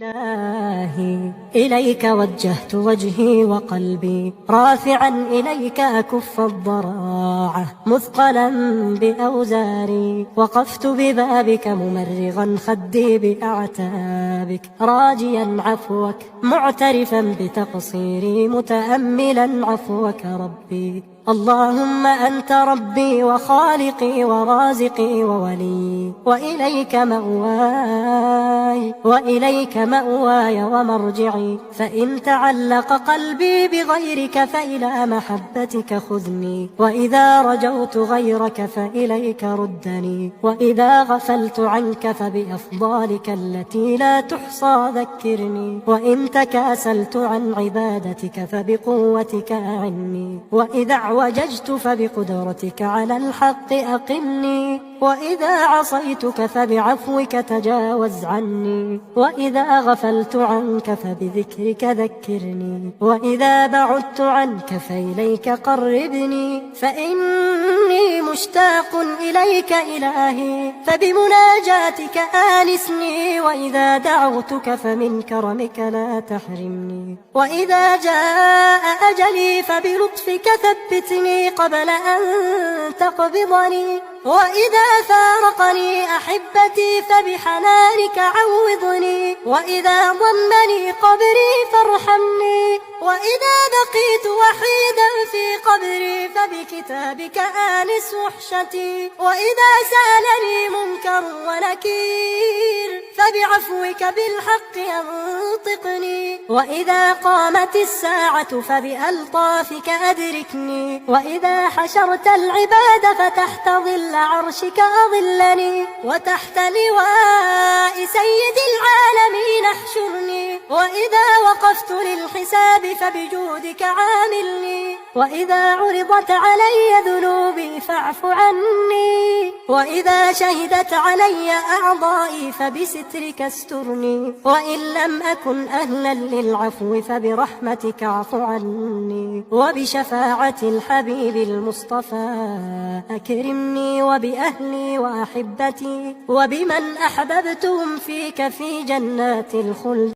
إلهي إليك وجهت وجهي وقلبي رافعا إليك أكف الضراعة مثقلا بأوزاري وقفت ببابك ممرغا خدي بأعتابك راجيا عفوك معترفا بتقصيري متأملا عفوك ربي. اللهم أنت ربي وخالقي ورازقي وولي وإليك مأواي ومرجعي فإن تعلق قلبي بغيرك فإلى محبتك خذني وإذا رجوت غيرك فإليك ردني وإذا غفلت عنك فبأفضالك التي لا تحصى ذكرني وإن تكاسلت عن عبادتك فبقوتك أعني وإذا اعوججت فبقدرتك على الحق أقمني وإذا عصيتك فبعفوك تجاوز عني وإذا غفلت عنك فبذكرك ذكرني وإذا بعدت عنك فإليك قربني فإني مشتاق إليك إلهي فبمناجاتك آنسني وإذا دعوتك فمن كرمك لا تحرمني وإذا جاء أجلي فبلطفك ثبتني قبل أن تقبضني وإذا فارقني أحبتي فبحنانك عوضني وإذا ضمني قبري فارحمني وإذا بقيت وحيدا في قبري فبكتابك آنس وحشتي وإذا سألني منكر ونكير فبعفوك بالحق أنطقني وإذا قامت الساعة فبألطافك أدركني وإذا حشرت العباد فتحت ظل عرشك أظلني وتحت لواء سيد العالمين احشرني وإذا وقفت للحساب فبجودك عاملني وإذا عرضت علي ذنوبي فاعف عني وإذا شهدت علي أعضائي فبسترك استرني وإن لم أكن أهلا للعفو فبرحمتك اعف عني وبشفاعة الحبيب المصطفى أكرمني وبأهلي وأحبتي وبمن أحببتهم فيك في جنات الخلد